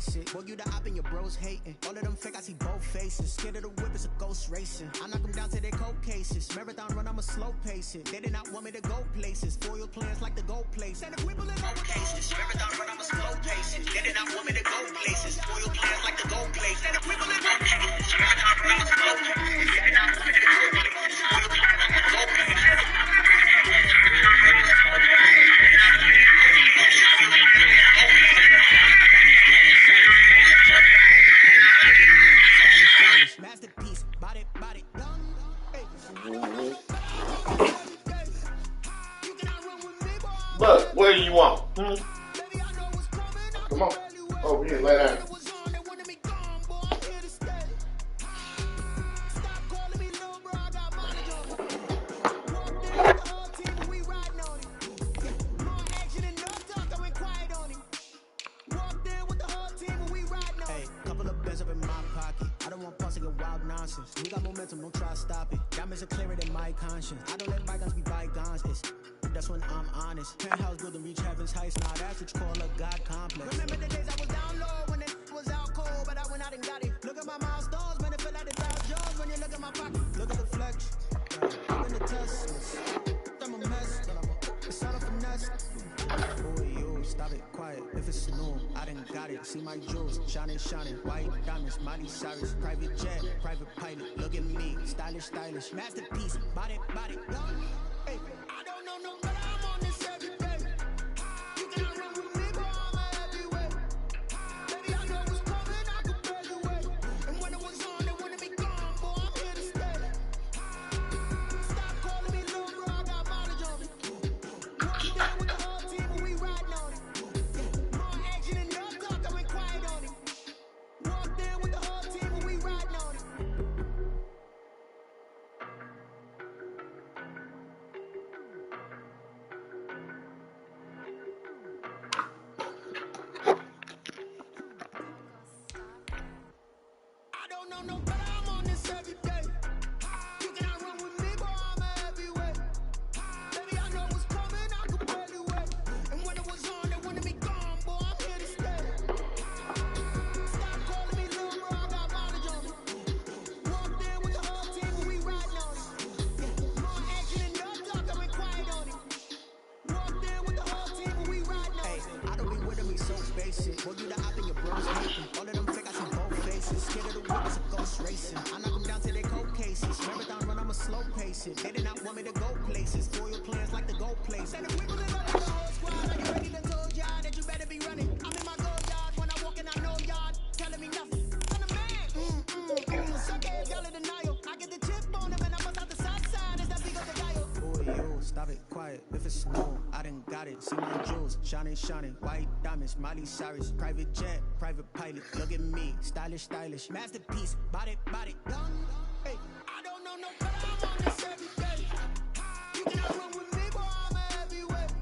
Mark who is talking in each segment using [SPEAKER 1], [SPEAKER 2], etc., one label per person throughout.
[SPEAKER 1] basic. Boy, you the op and your bros hating. All of them fake, I see both faces. Scared of the whip, it's a ghost racing. I knock them down to their cold cases. Marathon run, I'ma slow pace it. They did not want me to go places. Foil plans like the gold place. And if we believe in cases, marathon run, I'ma slow pace it. They did not want me to go places. Foil plans like the gold place. And if we believe in cases, marathon run, I'ma slow pace it. They did not want me to go places. Foil plans like the gold place. Masterpiece, body, done.
[SPEAKER 2] Look, where do you want? Come on. Over here, lay down.
[SPEAKER 1] We got momentum, don't try to stop it. Diamonds are clearer than my conscience. I don't let bygones be bygones. That's when I'm honest. Penthouse building, reach heaven's heights. Now that's what you call a God complex. Remember the days I was down low when it was out cold, but I went out and got it. Look at my milestones, man, it feel like the Dow Jones when you look at my pocket. Look at the flex, look at the Teslas. I'm a mess, it's all a finesse. Boy, you stop it, quiet. If it's new, I done got it. See my jewels, shining, white diamonds, Miley Cyrus, private jet, private pilot. Look at me, stylish, masterpiece, body, done. Hey, I don't know no better, I'm on this every day. You cannot run with me, but I'm a heavyweight. Baby, I know what's coming, I can barely wait. And when it was on, they wanted me gone, boy, I'm here to stay. Stop calling me little bro, I got mileage on me. Walk down with the whole team, and we riding on it. More action and no talk, I went quiet on it. Walked in with the whole team, and we riding on it. No better, I'm on this every day. You cannot run with me, but I'm a heavyweight. Baby, I know what's coming, I can barely wait. And when it was on, they wanted me gone, boy, I'm here to stay. Stop calling me little bro, I got mileage on me. Walked in with the whole team, and we riding on it. More action and no talk, I went quiet on it. Walked in with the whole team, and we riding on it. I don't be with me so basic. Boy, you the op and your bros hating. All of them fake, I see both faces. Scared of the whip, it's a ghost racing. I knock them down to their cold cases. Marathon run, I'ma slow pace it. They did not want me to go places. Foil plans like the gold place. And if we believe in the whole squad, are you ready to told y'all that you better be running? I'm in my gold yard. When I walk in, I know y'all telling me nothing. I'm the man. Suck ass, y'all in denial. I get the chip on them and I bust out the side side. It's that big of the dial. Boy, you stop it, quiet. If it's new, I done got it. See my jewels, shining, white diamonds, Miley Cyrus, private jet, private pilot. Look at me, stylish, masterpiece, body, done. Hey, I don't know no better, I'm on this every day. You cannot run with me, but I'm a heavyweight.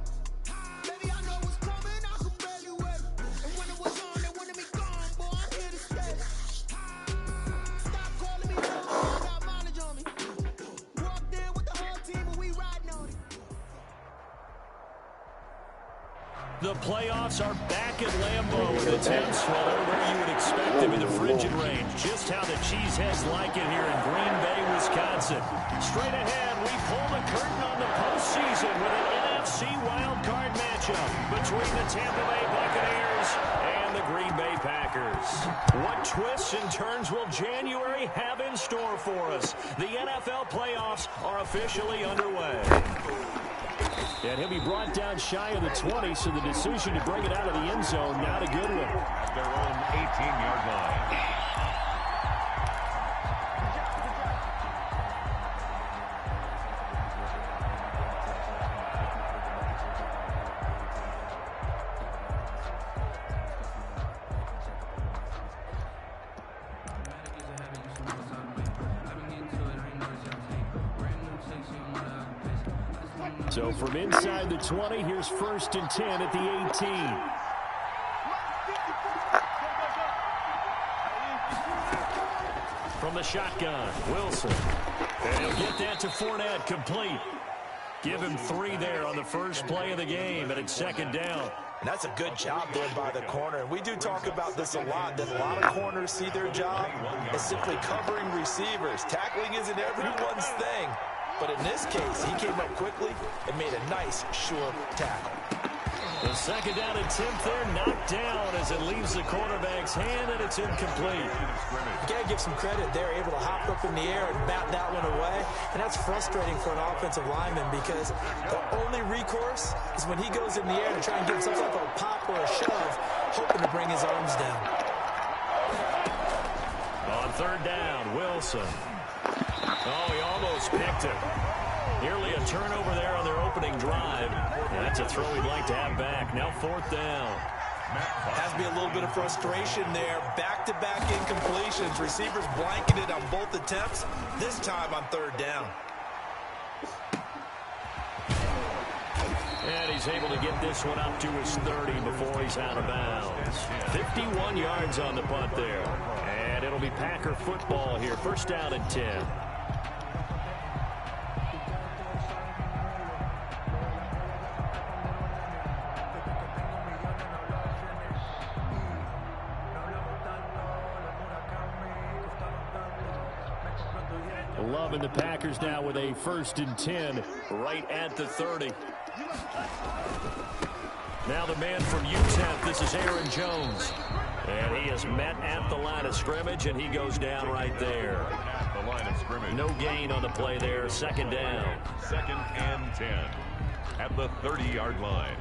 [SPEAKER 1] Baby, I know what's coming, I can barely wait. And when it was on, they wanted me gone, boy, I'm here to stay. Stop calling me little bro, I got mileage on me. Walked in with the whole team, and we riding on it.
[SPEAKER 3] The playoffs are back at Lambeau with the temps. Well, they're where you would expect them in the frigid range. Just how the Cheeseheads like it here in Green Bay, Wisconsin. Straight ahead, we pull the curtain on the postseason with an NFC wildcard matchup between the Tampa Bay Buccaneers and the Green Bay Packers. What twists and turns will January have in store for us? The NFL playoffs are officially underway. And he'll be brought down shy of the 20, so the decision to bring it out of the end zone, not a good one.
[SPEAKER 4] Their own 18-yard line.
[SPEAKER 3] So from inside the 20, here's 1st and 10 at the 18. From the shotgun, Wilson. And he'll get that to Fournette, complete. Give him 3 there on the first play of the game, and it's second down.
[SPEAKER 5] And that's a good job there by the corner. And we do talk about this a lot, that a lot of corners see their job as simply covering receivers. Tackling isn't everyone's thing. But in this case, he came up quickly and made a nice, sure tackle.
[SPEAKER 3] The second down attempt there knocked down as it leaves the cornerback's hand, and it's incomplete.
[SPEAKER 5] You got to give some credit. They're able to hop up in the air and bat that one away. And that's frustrating for an offensive lineman because the only recourse is when he goes in the air to try and give some type of a pop or a shove, hoping to bring his arms down.
[SPEAKER 3] On third down, Wilson. Oh, he almost picked it. Nearly a turnover there on their opening drive. And that's a throw he'd like to have back. Now fourth down.
[SPEAKER 5] Has to be a little bit of frustration there. Back-to-back incompletions. Receivers blanketed on both attempts. This time on third down.
[SPEAKER 3] And he's able to get this one up to his 30 before he's out of bounds. 51 yards on the punt there. And it'll be Packer football here. First down and 10. Love and the Packers now with a first and 10 right at the 30. Now the man from UTEP, this is Aaron Jones. And he is met at the line of scrimmage, and he goes down right there.
[SPEAKER 4] At the line of scrimmage.
[SPEAKER 3] No gain on the play there. Second down.
[SPEAKER 4] Second and 10 at the 30-yard line.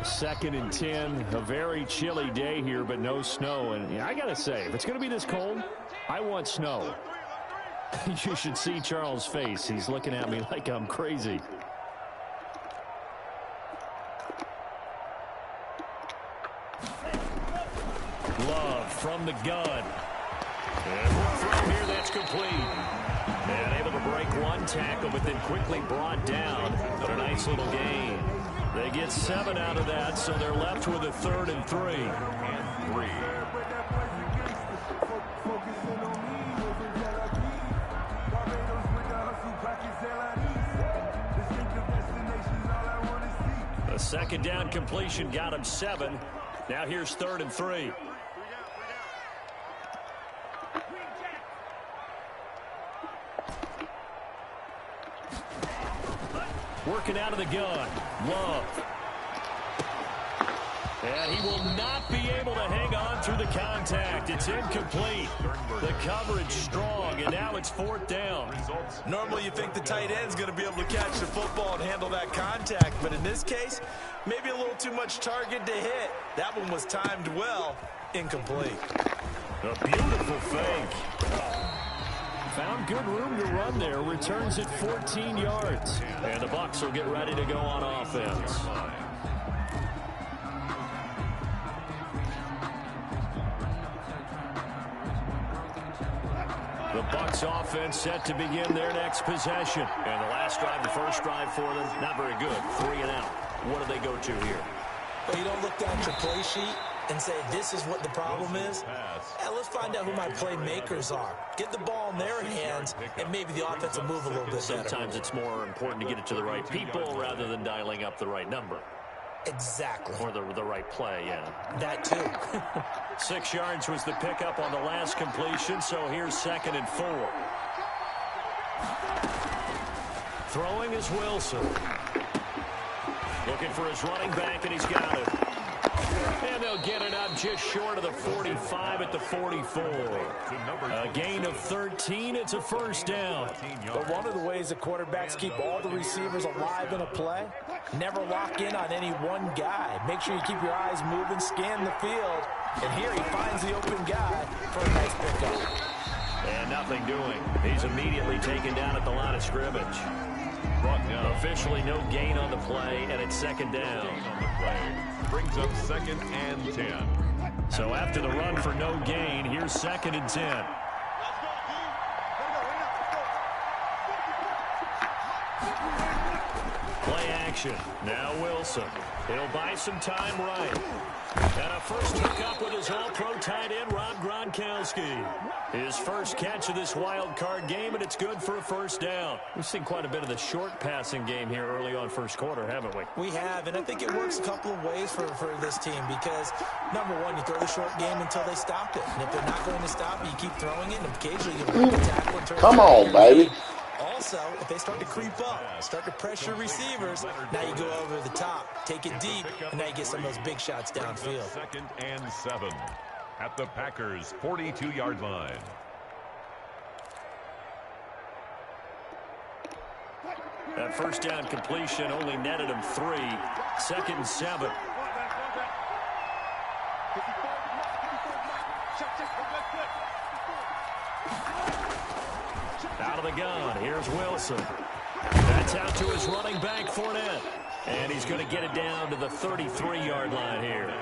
[SPEAKER 3] Second and 10, a very chilly day here, but no snow. And I got to say, if it's going to be this cold, I want snow. You should see Charles' face. He's looking at me like I'm crazy. Love from the gun. And one throw here, that's complete. And able to break one tackle, but then quickly brought down. But a nice little gain. They get 7 out of that, so they're left with a 3rd and 3.
[SPEAKER 4] And 3.
[SPEAKER 3] A second down completion got him 7. Now here's 3rd and 3. Working out of the gun. Love. And he will not be able to hang on through the contact. It's incomplete. The coverage strong, and now it's 4th down.
[SPEAKER 5] Normally you think the tight end's going to be able to catch the football and handle that contact, but in this case, maybe a little too much target to hit. That one was timed well. Incomplete.
[SPEAKER 3] A beautiful fake. Found good room to run there. Returns it 14 yards. And the Bucs will get ready to go on offense. The Bucs offense set to begin their next possession. And the last drive, the first drive for them, not very good. 3 and out. What do they go to here?
[SPEAKER 5] Well, you don't look down at your play sheet and say, this is what the problem is. Yeah, let's find out who my playmakers are. Get the ball in their hands, and maybe the offense will move a little bit better.
[SPEAKER 3] Sometimes it's more important to get it to the right people rather than dialing up the right number.
[SPEAKER 5] Exactly.
[SPEAKER 3] Or the right play, yeah.
[SPEAKER 5] That too.
[SPEAKER 3] 6 yards was the pickup on the last completion, so here's 2nd and 4. Throwing is Wilson. Looking for his running back, and he's got it. And they'll get it up just short of the 45 at the 44. A gain of 13. It's a first down.
[SPEAKER 5] But one of the ways the quarterbacks keep all the receivers alive in a play, never lock in on any one guy. Make sure you keep your eyes moving, scan the field. And here he finds the open guy for a nice pickup.
[SPEAKER 3] And nothing doing. He's immediately taken down at the line of scrimmage. Officially no gain on the play, and it's 2nd down.
[SPEAKER 4] Brings up 2nd and 10.
[SPEAKER 3] So after the run for no gain, here's 2nd and 10. Play action. Now Wilson. He'll buy some time right. And a first hookup with his all-pro tight end, Rob Gronkowski. His first catch of this wild card game, and it's good for a first down. We've seen quite a bit of the short passing game here early on first quarter, haven't we?
[SPEAKER 5] We have, and I think it works a couple of ways for this team because, number one, you throw the short game until they stop it. And if they're not going to stop it, you keep throwing it, and occasionally you break the tackle and turn.
[SPEAKER 2] Come on, baby.
[SPEAKER 5] Also, if they start to creep up, start to pressure receivers, now you go over the top, take it deep, and now you get some of those big shots downfield.
[SPEAKER 4] 2nd and 7 at the Packers' 42-yard line.
[SPEAKER 3] That first down completion only netted him 3. 2nd and 7. Out of the gun, here's Wilson. That's out to his running back, Fournette. And he's going to get it down to the 33-yard line here.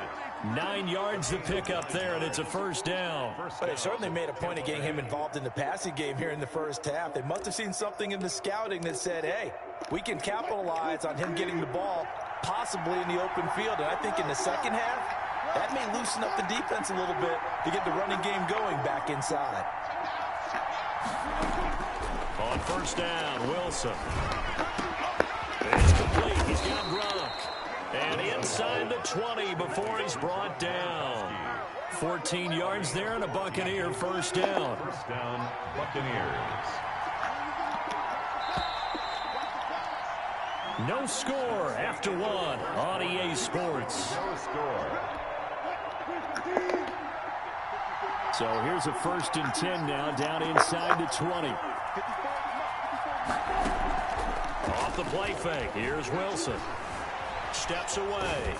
[SPEAKER 3] 9 yards to pick up there, and it's a first down.
[SPEAKER 5] But they certainly made a point of getting him involved in the passing game here in the first half. They must have seen something in the scouting that said, hey, we can capitalize on him getting the ball possibly in the open field. And I think in the second half, that may loosen up the defense a little bit to get the running game going back inside.
[SPEAKER 3] On first down, Wilson. It's complete. He's got Gronk. And inside the 20 before he's brought down. 14 yards there and a Buccaneer first down.
[SPEAKER 4] First down, Buccaneers.
[SPEAKER 3] No score after 1 on EA Sports.
[SPEAKER 4] No score.
[SPEAKER 3] So here's a 1st and 10 now, down inside the 20. Off the play fake. Here's Wilson. Steps away.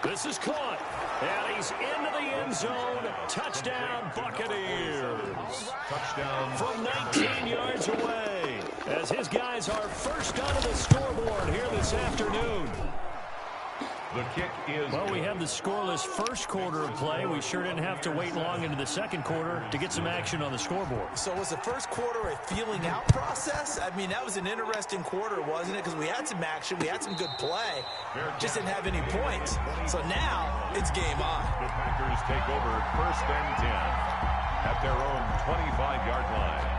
[SPEAKER 3] This is caught. And he's into the end zone. Touchdown, Buccaneers.
[SPEAKER 4] Touchdown.
[SPEAKER 3] From 19 yards away. As his guys are first onto the scoreboard here this afternoon.
[SPEAKER 4] The kick is...
[SPEAKER 3] Well, we have the scoreless first quarter of play. We sure didn't have to wait long into the second quarter to get some action on the scoreboard.
[SPEAKER 5] So was the first quarter a feeling out process? I mean, that was an interesting quarter, wasn't it? Because we had some action, we had some good play, just didn't have any points. So now it's game on.
[SPEAKER 4] The Packers take over 1st and 10 at their own 25-yard line.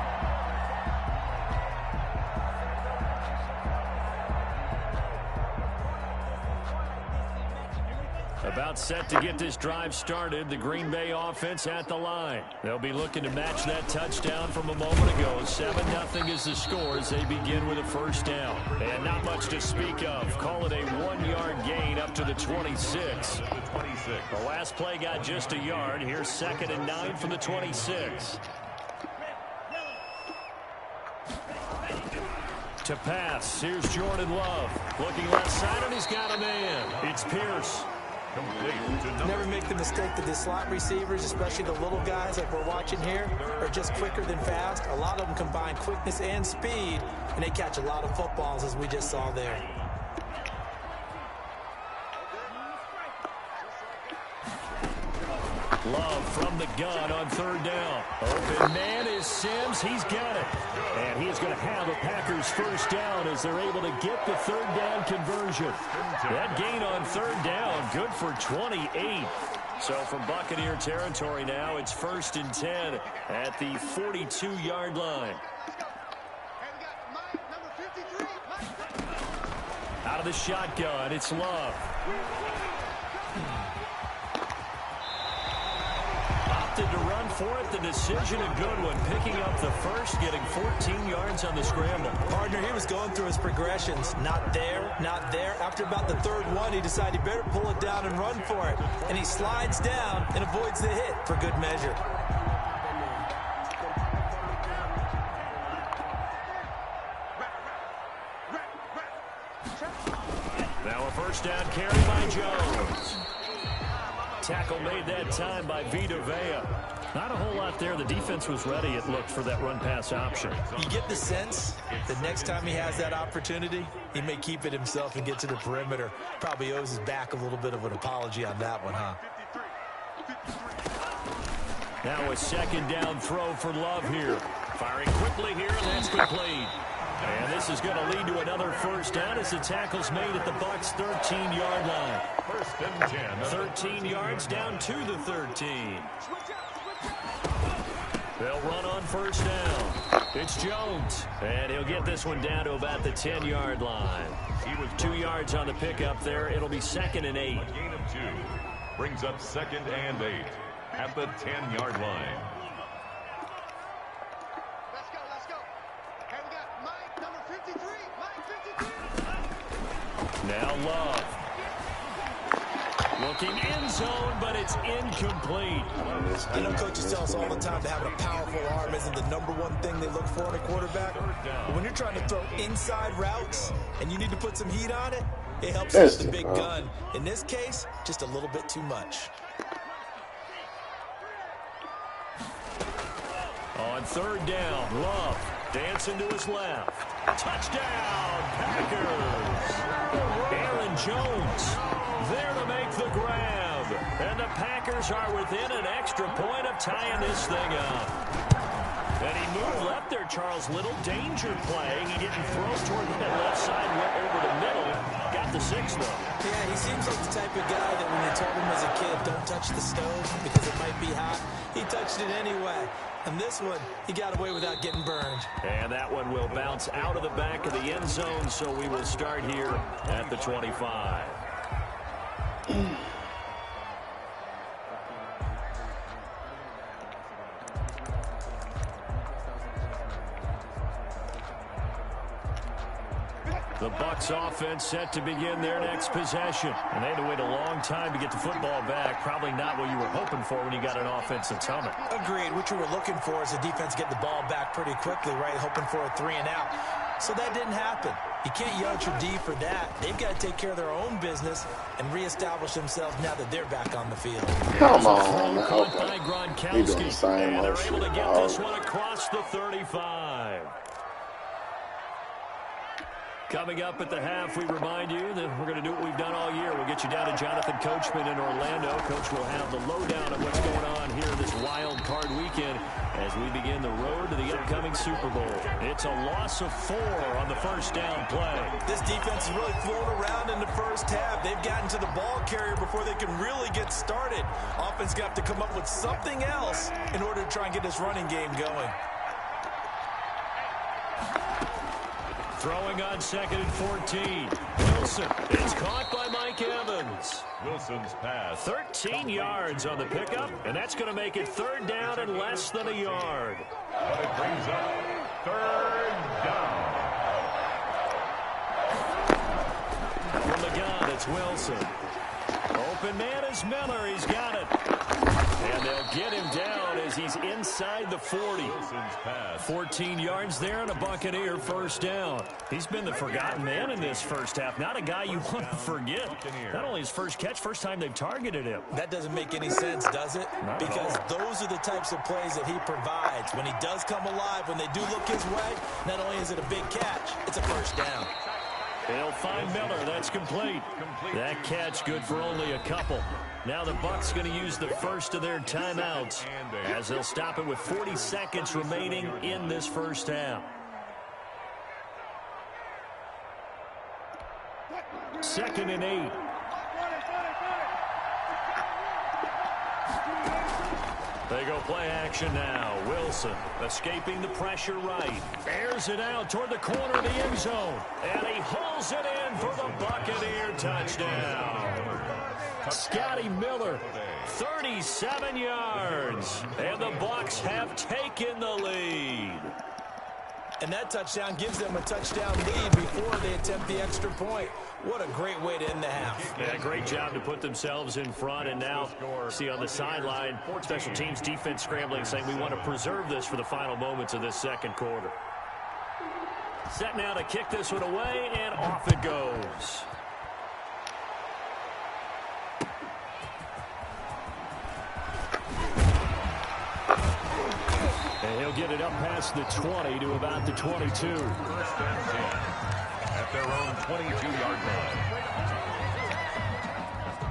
[SPEAKER 3] About set to get this drive started. The Green Bay offense at the line. They'll be looking to match that touchdown from a moment ago. 7-0 is the score as they begin with a first down. And not much to speak of. Call it a 1-yard gain up to the 26. The last play got just a yard. Here's 2nd and 9 from the 26. To pass. Here's Jordan Love. Looking left side, and he's got a man. It's Pierce.
[SPEAKER 5] Never make the mistake that the slot receivers, especially the little guys like we're watching here, are just quicker than fast. A lot of them combine quickness and speed, and they catch a lot of footballs, as we just saw there.
[SPEAKER 3] Love from the gun on 3rd down. Open man is Sims. He's got it. And he's going to have a Packers first down as they're able to get the 3rd down conversion. That gain on 3rd down, good for 28. So from Buccaneer territory now, it's 1st and 10 at the 42-yard line. Out of the shotgun, it's Love. Opted to run for it. The decision a good one. Picking up the first, getting 14 yards on the scramble.
[SPEAKER 5] Partner, he was going through his progressions. Not there, not there. After about the 3rd one, he decided he better pull it down and run for it. And he slides down and avoids the hit for good measure.
[SPEAKER 3] Now a first down carry by Jones. Tackle made that time by Vita Vea. Not a whole lot there. The defense was ready, it looked, for that run-pass option.
[SPEAKER 5] You get the sense that next time he has that opportunity, he may keep it himself and get to the perimeter. Probably owes his back a little bit of an apology on that one, huh?
[SPEAKER 3] Now a 2nd down throw for Love here. Firing quickly here, and that's complete. And this is going to lead to another first down as the tackle's made at the Bucs' 13-yard line.
[SPEAKER 4] First and 10.
[SPEAKER 3] 13 yards down to the 13. They'll run on first down. It's Jones. And he'll get this one down to about the 10-yard line. He was 2 yards on the pickup there. It'll be 2nd and 8.
[SPEAKER 4] A gain of 2. Brings up 2nd and 8 at the 10-yard line.
[SPEAKER 1] Let's go. Hey, we got Mike, number 53. Mike 53.
[SPEAKER 3] Now Love. Looking end zone, but it's incomplete.
[SPEAKER 5] I know coaches tell us all the time that having a powerful arm isn't the #1 thing they look for in a quarterback. But when you're trying to throw inside routes and you need to put some heat on it, it helps with the big gun. In this case, just a little bit too much.
[SPEAKER 3] On 3rd down, Love dancing to his left. Touchdown, Packers. Aaron Jones there to make the grab. And the Packers are within an extra point of tying this thing up. And he moved left there, Charles. Little danger play. He didn't throw toward the left side, went over the middle. Got the 6, though.
[SPEAKER 5] Yeah, he seems like the type of guy that when they told him as a kid, don't touch the stove because it might be hot, he touched it anyway. And this one, he got away without getting burned.
[SPEAKER 3] And that one will bounce out of the back of the end zone, so we will start here at the 25. The Bucs offense set to begin their next possession. And they had to wait a long time to get the football back. Probably not what you were hoping for when you got an offense that's humming.
[SPEAKER 5] Agreed. What you were looking for is the defense getting the ball back pretty quickly, right? Hoping for a 3 and out. So that didn't happen. You can't yell at your D for that. They've got to take care of their own business and reestablish themselves now that they're back on the field.
[SPEAKER 2] Come on.
[SPEAKER 3] Caught
[SPEAKER 2] Okay.
[SPEAKER 3] by
[SPEAKER 2] He doing the
[SPEAKER 3] Gronkowski.
[SPEAKER 2] same
[SPEAKER 3] And they're
[SPEAKER 2] old
[SPEAKER 3] able to
[SPEAKER 2] shit.
[SPEAKER 3] get this one across the 35. Coming up at the half, we remind you that we're going to do what we've done all year. We'll get you down to Jonathan Coachman in Orlando. Coach will have the lowdown of what's going on here this wild card weekend as we begin the road to the upcoming Super Bowl. It's a loss of 4 on the first down play.
[SPEAKER 5] This defense is really flown around in the first half. They've gotten to the ball carrier before they can really get started. Offense got to come up with something else in order to try and get this running game going.
[SPEAKER 3] Throwing on 2nd and 14. Wilson is caught by Mike Evans.
[SPEAKER 4] Wilson's pass.
[SPEAKER 3] 13 yards on the pickup, and that's going to make it 3rd down and less than a yard.
[SPEAKER 4] But it brings up 3rd down.
[SPEAKER 3] From the gun, it's Wilson. Open man is Miller. He's got it. And they'll get him down as he's inside the 40.
[SPEAKER 4] Wilson's pass.
[SPEAKER 3] 14 yards there and a Buccaneer first down. He's been the forgotten man in this first half. Not a guy you want to forget. Not only his first catch, first time they've targeted him.
[SPEAKER 5] That doesn't make any sense, does it?
[SPEAKER 3] Not at
[SPEAKER 5] Because
[SPEAKER 3] all.
[SPEAKER 5] those are the types of plays that he provides. When he does come alive, when they do look his way, not only is it a big catch, it's a first down.
[SPEAKER 3] They'll find Miller. That's complete. That catch good for only a couple. Now the Bucs going to use the first of their timeouts as they'll stop it with 40 seconds remaining in this first half. 2nd and 8. They go play action now. Wilson escaping the pressure right. Airs it out toward the corner of the end zone. And he hauls it in for the Buccaneer touchdown. Scotty Miller, 37 yards. And the Bucs have taken the lead.
[SPEAKER 5] And that touchdown gives them a touchdown lead before they attempt the extra point. What a great way to end the half.
[SPEAKER 3] Yeah, great job to put themselves in front. And now, see on the sideline, special teams defense scrambling, saying we want to preserve this for the final moments of this second quarter. Set now to kick this one away, and off it goes. And he'll get it up past the 20 to about the 22.
[SPEAKER 4] First and 10 at their own 22-yard line.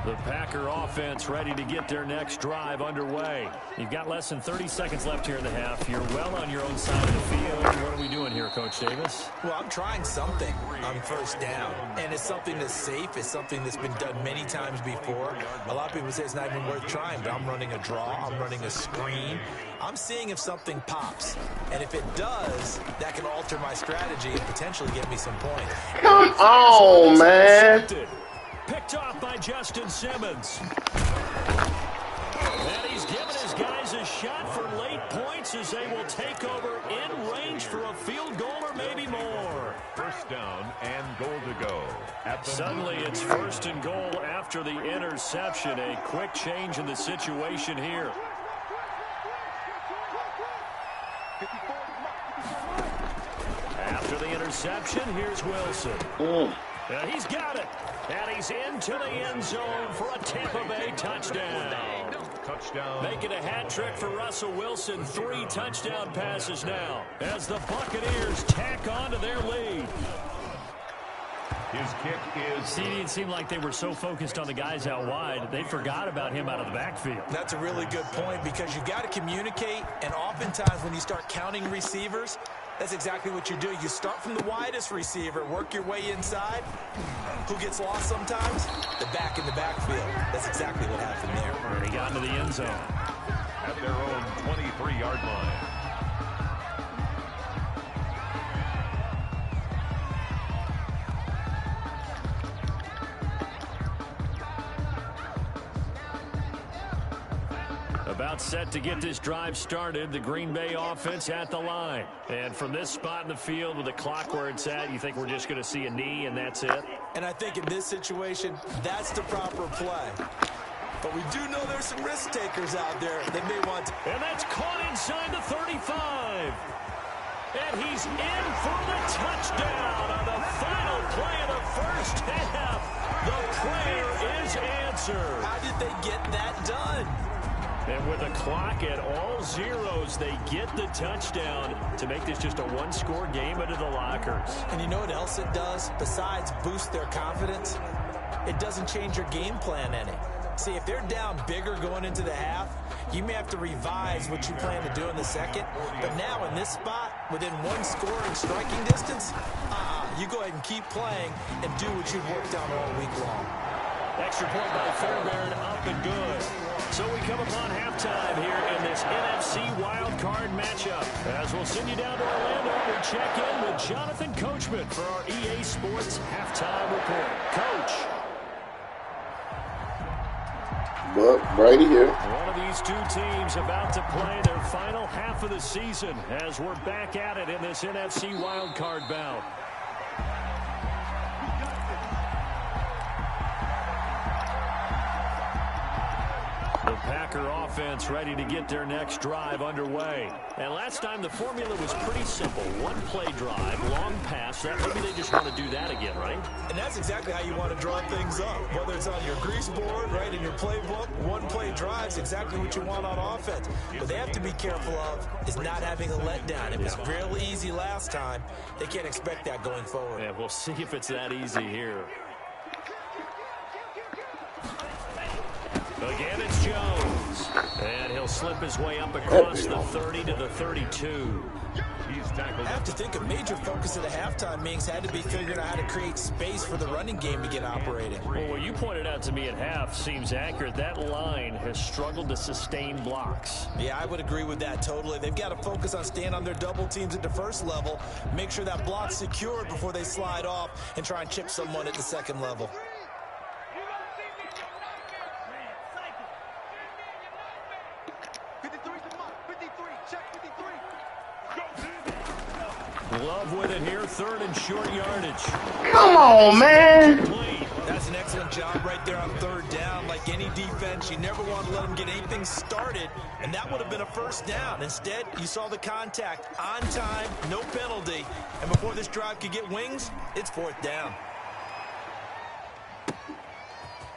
[SPEAKER 3] The Packer offense ready to get their next drive underway. You've got less than 30 seconds left here in the half. You're well on your own side of the field. What are we doing here, Coach Davis?
[SPEAKER 5] Well, I'm trying something on first down, and it's something that's safe. It's something that's been done many times before. A lot of people say it's not even worth trying, but I'm running a draw. I'm running a screen. I'm seeing if something pops, and if it does, that can alter my strategy and potentially get me some points.
[SPEAKER 2] Come on, man.
[SPEAKER 3] Picked off by Justin Simmons. And he's given his guys a shot for late points as they will take over in range for a field goal or maybe more.
[SPEAKER 4] First down and goal to go.
[SPEAKER 3] Suddenly it's first and goal after the interception. A quick change in the situation here. After the interception, here's Wilson. He's got it. And he's into the end zone for a Tampa Bay touchdown. Making a hat trick for Russell Wilson. 3 touchdown passes now as the Buccaneers tack on to their lead.
[SPEAKER 4] His kick is...
[SPEAKER 3] See, it seemed like they were so focused on the guys out wide, they forgot about him out of the backfield.
[SPEAKER 5] That's a really good point because you've got to communicate, and oftentimes when you start counting receivers, that's exactly what you do. You start from the widest receiver, work your way inside. Who gets lost sometimes? The back in the backfield. That's exactly what happened there.
[SPEAKER 3] And he got into the end zone.
[SPEAKER 4] At their own 23-yard line.
[SPEAKER 3] About set to get this drive started. The Green Bay offense at the line. And from this spot in the field with the clock where it's at, you think we're just going to see a knee and that's it?
[SPEAKER 5] And I think in this situation, that's the proper play. But we do know there's some risk takers out there that may want to.
[SPEAKER 3] And that's caught inside the 35. And he's in for the touchdown on the final play of the first half. The prayer is answered.
[SPEAKER 5] How did they get that done?
[SPEAKER 3] And with the clock at all zeros, they get the touchdown to make this just a one-score game into the lockers.
[SPEAKER 5] And you know what else it does? Besides boost their confidence, it doesn't change your game plan any. See, if they're down bigger going into the half, you may have to revise what you plan to do in the second. But now in this spot, within one score and striking distance, you go ahead and keep playing and do what you've worked on all week long.
[SPEAKER 3] Extra point by Fairbairn, up and good. So we come upon halftime here in this NFC wildcard matchup. As we'll send you down to Orlando, we check in with Jonathan Coachman for our EA Sports halftime report. Coach.
[SPEAKER 2] But right here.
[SPEAKER 3] One of these two teams about to play their final half of the season as we're back at it in this NFC wildcard bout. The Packer offense ready to get their next drive underway. And last time the formula was pretty simple. One play drive, long pass. Maybe they just want to do that again, right?
[SPEAKER 5] And that's exactly how you want to draw things up. Whether it's on your grease board, right, in your playbook, one play drive's exactly what you want on offense. What they have to be careful of is not having a letdown. It was real easy last time. They can't expect that going forward.
[SPEAKER 3] Yeah, we'll see if it's that easy here. Again, it's Jones. And he'll slip his way up across the 30 to the 32.
[SPEAKER 4] He's tackled.
[SPEAKER 5] I have to think a major focus of the halftime meetings had to be figuring out how to create space for the running game to get operating.
[SPEAKER 3] Well, what you pointed out to me at half seems accurate. That line has struggled to sustain blocks.
[SPEAKER 5] Yeah, I would agree with that totally. They've got to focus on staying on their double teams at the first level, make sure that block's secured before they slide off and try and chip someone at the second level.
[SPEAKER 3] Love with it here, third and short yardage.
[SPEAKER 2] Come on, man.
[SPEAKER 5] That's an excellent job right there on third down. Like any defense, you never want to let them get anything started, and that would have been a first down. Instead, you saw the contact on time, no penalty, and before this drive could get wings, it's fourth down.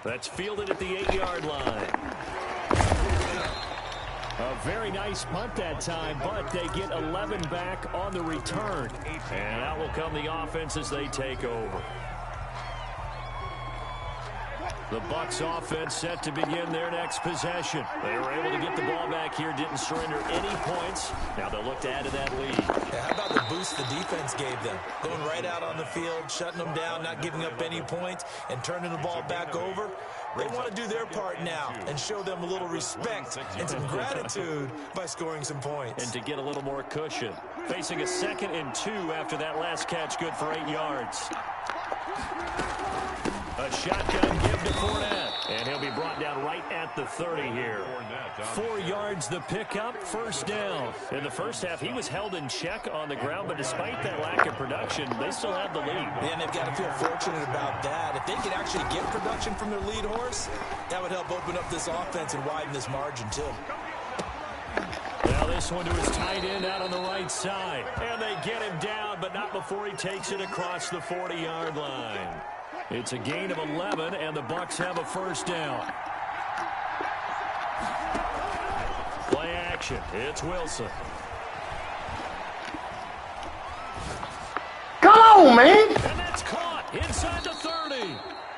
[SPEAKER 3] That's fielded at the 8-yard line. A very nice punt that time, but they get 11 back on the return. And out will come the offense as they take over. The Bucs offense set to begin their next possession. They were able to get the ball back here, didn't surrender any points. Now they'll look to add to that lead.
[SPEAKER 5] Yeah, how about the boost choice the defense gave them. Going right out on the field, shutting them down, not giving up any points, and turning the ball back over. They want to do their part now and show them a little respect and some gratitude by scoring some points.
[SPEAKER 3] And to get a little more cushion. Facing a 2nd and 2 after that last catch, good for 8 yards. A shotgun give to Fournette, and he'll be brought down right at the 30 here. 4 yards the pickup, first down. In the first half, he was held in check on the ground, but despite that lack of production, they still have the lead.
[SPEAKER 5] Yeah, and they've got to feel fortunate about that. If they could actually get production from their lead horse, that would help open up this offense and widen this margin, too.
[SPEAKER 3] Now this one to his tight end out on the right side. And they get him down, but not before he takes it across the 40-yard line. It's a gain of 11, and the Bucs have a first down. Play action. It's Wilson.
[SPEAKER 2] Come on, man.
[SPEAKER 3] And that's caught inside the 30.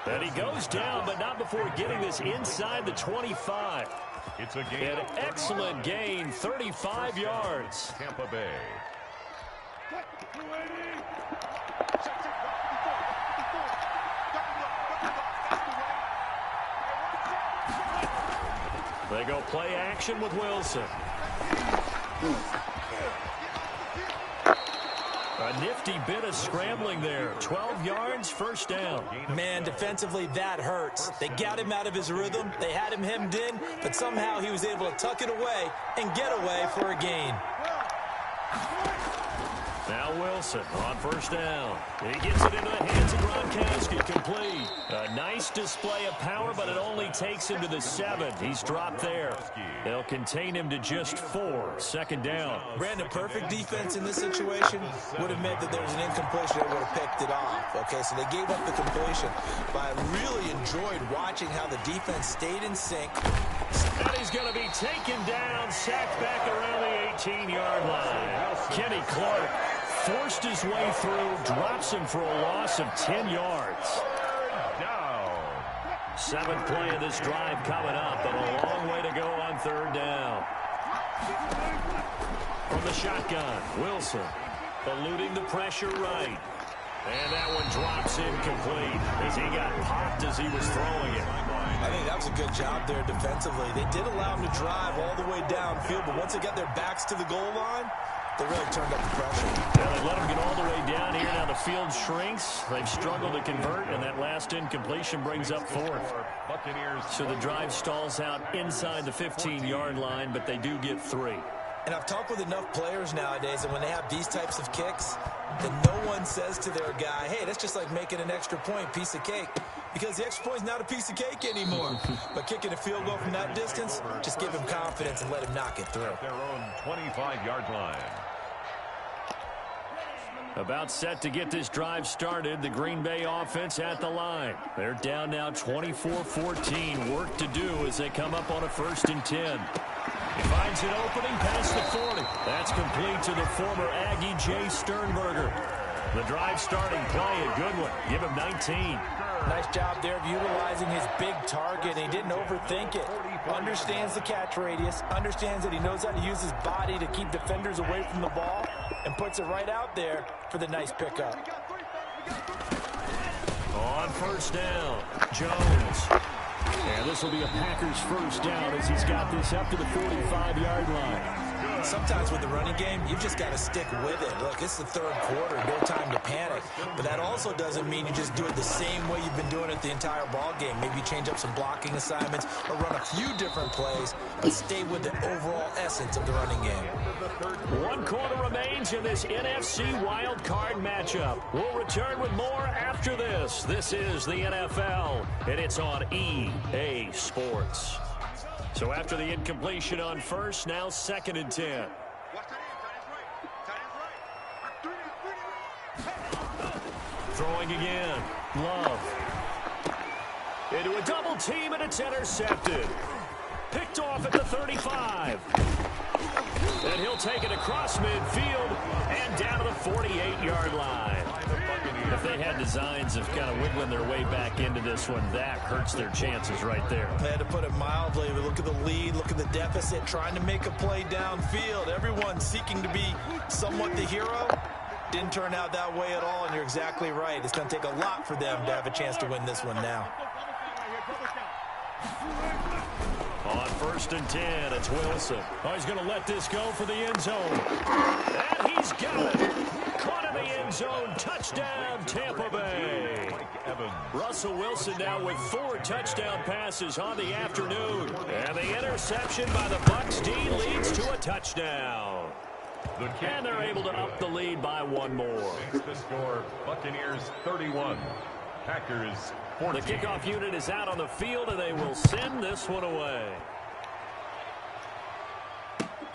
[SPEAKER 3] And he goes down, but not before getting this inside the 25.
[SPEAKER 4] It's a gain.
[SPEAKER 3] An excellent gain, 35 yards.
[SPEAKER 4] Tampa Bay.
[SPEAKER 3] They go play action with Wilson. A nifty bit of scrambling there. 12 yards, first down.
[SPEAKER 5] Man, defensively, that hurts. They got him out of his rhythm. They had him hemmed in, but somehow he was able to tuck it away and get away for a gain.
[SPEAKER 3] Now Wilson on first down. He gets it into the hands of Gronkowski, complete. A nice display of power, but it only takes him to the 7. He's dropped there. They'll contain him to just 4. Second down.
[SPEAKER 5] Brandon, perfect defense in this situation would have meant that there was an incompletion that would have picked it off. Okay, so they gave up the completion. But I really enjoyed watching how the defense stayed in sync.
[SPEAKER 3] And he's going to be taken down, sacked back around the 18-yard line. Kenny Clark forced his way through, drops him for a loss of 10 yards.
[SPEAKER 4] Down.
[SPEAKER 3] 7th play of this drive coming up, but a long way to go on third down. From the shotgun, Wilson eluding the pressure right. And that one drops incomplete as he got popped as he was throwing it.
[SPEAKER 5] I think that was a good job there defensively. They did allow him to drive all the way downfield, but once they got their backs to the goal line, they really turned up the pressure.
[SPEAKER 3] Yeah, they let him get all the way down here. Now the field shrinks. They've struggled to convert, and that last incompletion brings up 4th. So the drive stalls out inside the 15-yard line, but they do get 3.
[SPEAKER 5] And I've talked with enough players nowadays, and when they have these types of kicks, then no one says to their guy, hey, that's just like making an extra point, piece of cake. Because the extra point is not a piece of cake anymore. But kicking a field goal from that distance, just give him confidence and let him knock it through.
[SPEAKER 4] Their own 25-yard line.
[SPEAKER 3] About set to get this drive started, the Green Bay offense at the line. They're down now 24-14. Work to do as they come up on a 1st and 10. He finds an opening past the 40. That's complete to the former Aggie Jay Sternberger. The drive starting play, a good one. Give him 19.
[SPEAKER 5] Nice job there of utilizing his big target. He didn't overthink it. Understands the catch radius. Understands that he knows how to use his body to keep defenders away from the ball. And puts it right out there for the nice pickup.
[SPEAKER 3] On first down, Jones. And this will be a Packers first down as he's got this up to the 45-yard line.
[SPEAKER 5] Sometimes with the running game, you've just got to stick with it. Look, it's the 3rd quarter, no time to panic. But that also doesn't mean you just do it the same way you've been doing it the entire ball game. Maybe change up some blocking assignments or run a few different plays, but stay with the overall essence of the running game.
[SPEAKER 3] 1 quarter remains in this NFC wild card matchup. We'll return with more after this. This is the NFL, and it's on EA Sports. So after the incompletion on first, now 2nd and 10. Throwing again. Love. Into a double team, and it's intercepted. Picked off at the 35. And he'll take it across midfield and down to the 48-yard line. If they had designs of kind of wiggling their way back into this one, that hurts their chances right there.
[SPEAKER 5] They had to put it mildly. We look at the lead, look at the deficit, trying to make a play downfield. Everyone seeking to be somewhat the hero. Didn't turn out that way at all, and you're exactly right. It's going to take a lot for them to have a chance to win this one now.
[SPEAKER 3] On 1st and 10, it's Wilson. Oh, he's going to let this go for the end zone. And he's got it. Caught in the end zone. Touchdown, Tampa Bay. Russell Wilson now with 4 touchdown passes on the afternoon. And the interception by the Bucs D leads to a touchdown. And they're able to up the lead by 1 more.
[SPEAKER 4] The score, Buccaneers 31, Packers 14.
[SPEAKER 3] The kickoff unit is out on the field, and they will send this one away.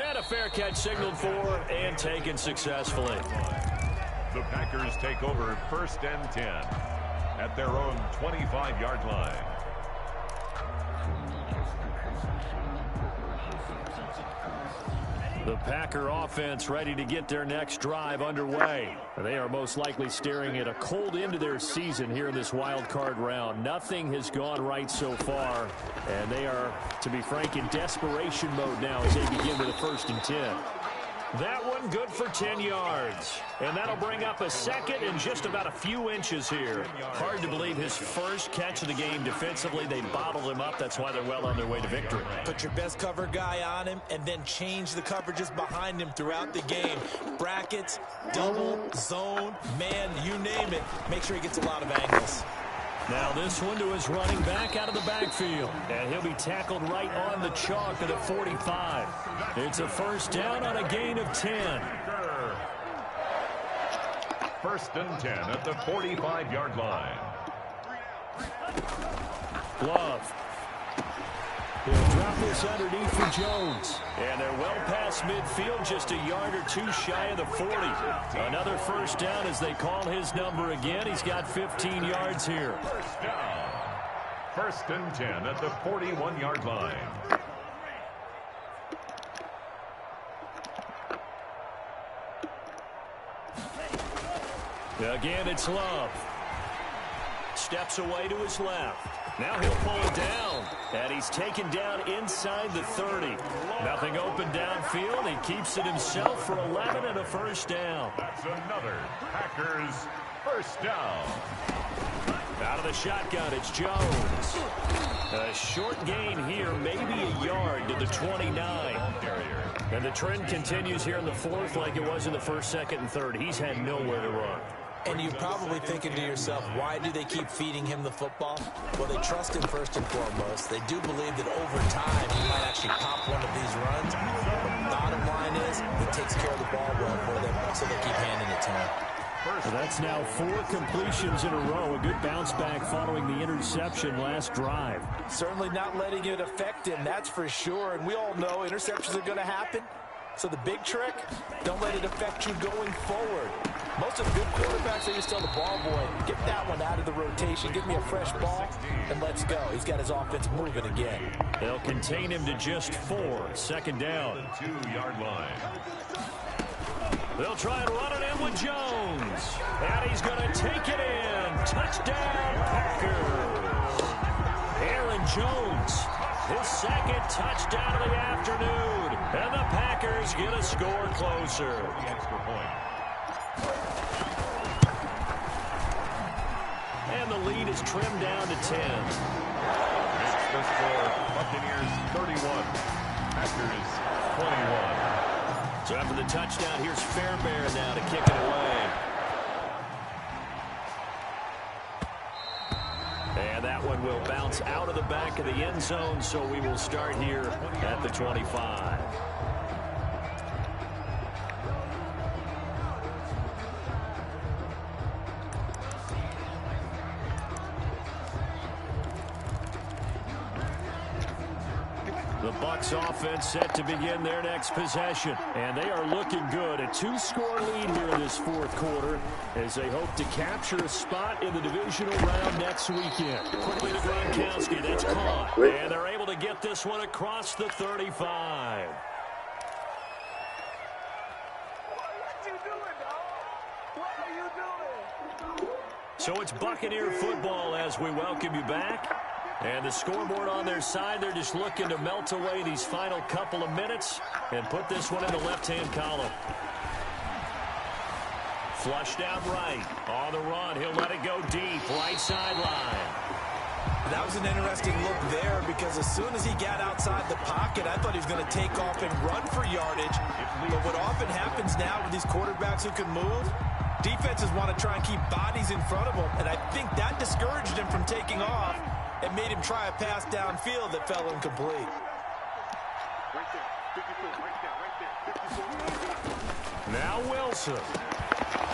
[SPEAKER 3] And a fair catch signaled for and taken successfully.
[SPEAKER 4] The Packers take over 1st and 10 at their own 25-yard line.
[SPEAKER 3] The Packer offense ready to get their next drive underway. They are most likely staring at a cold end to their season here in this wild card round. Nothing has gone right so far, and they are, to be frank, in desperation mode now as they begin with a 1st and 10. That one good for 10 yards. And that'll bring up a second and just about a few inches here. Hard to believe his first catch of the game defensively. They bottled him up. That's why they're well on their way to victory.
[SPEAKER 5] Put your best cover guy on him and then change the coverages behind him throughout the game. Brackets, double, zone, man, you name it. Make sure he gets a lot of angles.
[SPEAKER 3] Now this one to his running back out of the backfield. And he'll be tackled right on the chalk at the 45. It's a 1st down on a gain of 10.
[SPEAKER 4] 1st and 10 at the 45-yard line.
[SPEAKER 3] Love. He'll drop this underneath for Jones. And they're well past midfield, just a yard or 2 shy of the 40. Another 1st down as they call his number again. He's got 15 yards here.
[SPEAKER 4] 1st down. 1st and 10 at the 41-yard line.
[SPEAKER 3] Again, it's Love. Steps away to his left. Now he'll pull it down. And he's taken down inside the 30. Nothing open downfield. He keeps it himself for 11 and a 1st down.
[SPEAKER 4] That's another Packers 1st down.
[SPEAKER 3] Out of the shotgun, it's Jones. A short gain here, maybe a yard to the 29. And the trend continues here in the 4th like it was in the 1st, 2nd, and 3rd. He's had nowhere to run.
[SPEAKER 5] And you're probably thinking to yourself, why do they keep feeding him the football? Well, they trust him first and foremost. They do believe that over time he might actually pop one of these runs. The bottom line is he takes care of the ball well for them, so they keep handing it to him.
[SPEAKER 3] So that's now 4 completions in a row. A good bounce back following the interception last drive.
[SPEAKER 5] Certainly not letting it affect him, that's for sure. And we all know interceptions are going to happen. So the big trick, don't let it affect you going forward. Most of the good quarterbacks, they just tell the ball boy, get that one out of the rotation, give me a fresh ball, and let's go. He's got his offense moving again.
[SPEAKER 3] They'll contain him to just 4. 2nd down.
[SPEAKER 4] 2-yard line.
[SPEAKER 3] They'll try and run it in with Jones. And he's going to take it in. Touchdown, Packers. Aaron Jones, his 2nd touchdown of the afternoon. And the Packers get a score closer.
[SPEAKER 4] The extra point.
[SPEAKER 3] And the lead is trimmed down to 10.
[SPEAKER 4] It's the score, Buccaneers 31, Packers 21.
[SPEAKER 3] So after the touchdown, here's Fairbairn now to kick it away. And that one will bounce out of the back of the end zone, so we will start here at the 25. The Bucs offense set to begin their next possession. And they are looking good. A 2-score lead here in this 4th quarter as they hope to capture a spot in the divisional round next weekend. Quickly to Gronkowski. That's caught. And they're able to get this one across the 35. So it's Buccaneer football as we welcome you back. And the scoreboard on their side, they're just looking to melt away these final couple of minutes and put this one in the left-hand column. Flushed out right. On the run, he'll let it go deep. Right sideline.
[SPEAKER 5] That was an interesting look there because as soon as he got outside the pocket, I thought he was going to take off and run for yardage. But what often happens now with these quarterbacks who can move, defenses want to try and keep bodies in front of them, and I think that discouraged him from taking off and made him try a pass downfield that fell incomplete.
[SPEAKER 3] Now Wilson.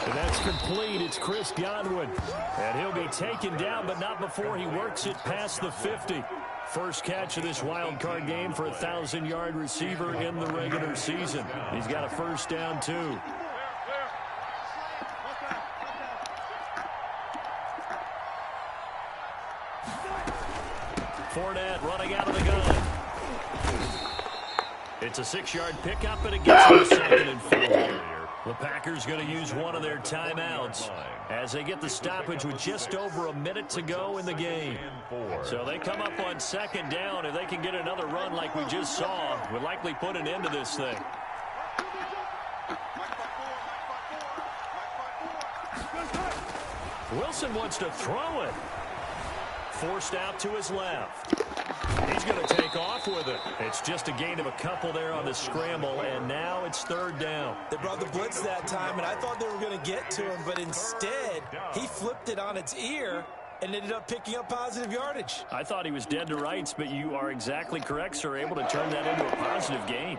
[SPEAKER 3] And that's complete. It's Chris Godwin. And he'll be taken down, but not before he works it past the 50. First catch of this wild card game for a 1,000-yard receiver in the regular season. He's got a first down, too. Fournette running out of the gun. It's a 6-yard pickup, and it gets him a 2nd and 4. The Packers going to use one of their timeouts as they get the stoppage with just over a minute to go in the game. So they come up on 2nd down. If they can get another run like we just saw, would likely put an end to this thing. Wilson wants to throw it. Forced out to his left. He's going to take off with it. It's just a gain of a couple there on the scramble, and now it's 3rd down.
[SPEAKER 5] They brought the blitz that time, and I thought they were going to get to him, but instead, he flipped it on its ear and ended up picking up positive yardage.
[SPEAKER 3] I thought he was dead to rights, but you are exactly correct, sir. Able to turn that into a positive gain.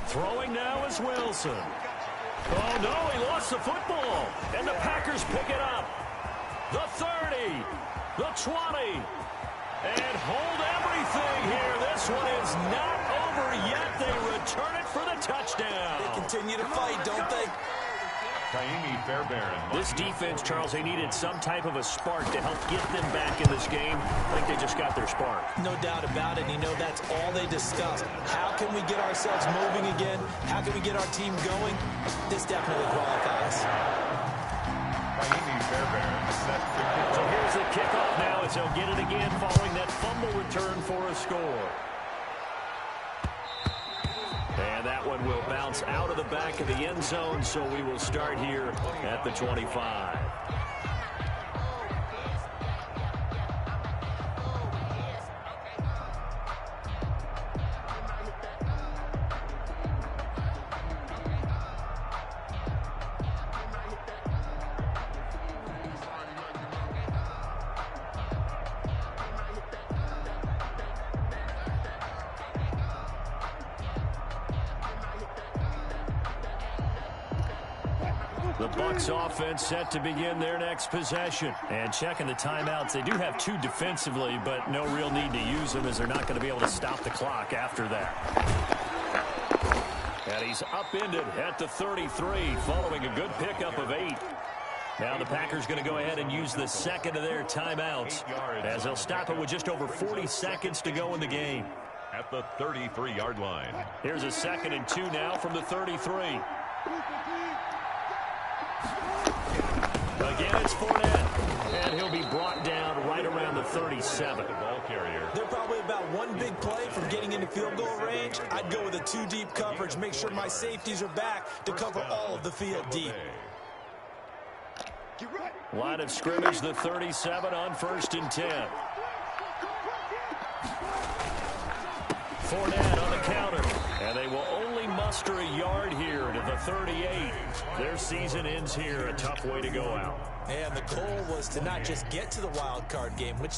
[SPEAKER 3] Throwing now is Wilson. Oh, no, he lost the football. And the Packers pick it up. The 30, the 20, and hold everything here. This one is not over yet. They return it for the touchdown.
[SPEAKER 5] They continue to fight, don't they?
[SPEAKER 3] This defense, Charles, they needed some type of a spark to help get them back in this game. I think they just got their spark.
[SPEAKER 5] No doubt about it. And you know that's all they discussed. How can we get ourselves moving again? How can we get our team going? This definitely qualifies.
[SPEAKER 3] So here's the kickoff now as they'll get it again following that fumble return for a score. And that one will bounce out of the back of the end zone, so we will start here at the 25. The Bucs offense set to begin their next possession. And checking the timeouts, they do have 2 defensively, but no real need to use them as they're not going to be able to stop the clock after that. And he's upended at the 33 following a good pickup of 8. Now the Packers going to go ahead and use the 2nd of their timeouts as they'll stop it with just over 40 seconds to go in the game.
[SPEAKER 4] At the 33-yard line.
[SPEAKER 3] Here's a 2nd and 2 now from the 33. Again, it's Fournette, and he'll be brought down right around the 37.
[SPEAKER 5] They're probably about one big play from getting into field goal range. I'd go with a 2-deep coverage, make sure my safeties are back to cover all of the field deep.
[SPEAKER 3] Line of scrimmage, the 37 on 1st and 10. Fournette on the counter, and they will only muster a yard here to the 38. Their season ends here, a tough way to go out.
[SPEAKER 5] And the goal was to not just get to the wild card game, which they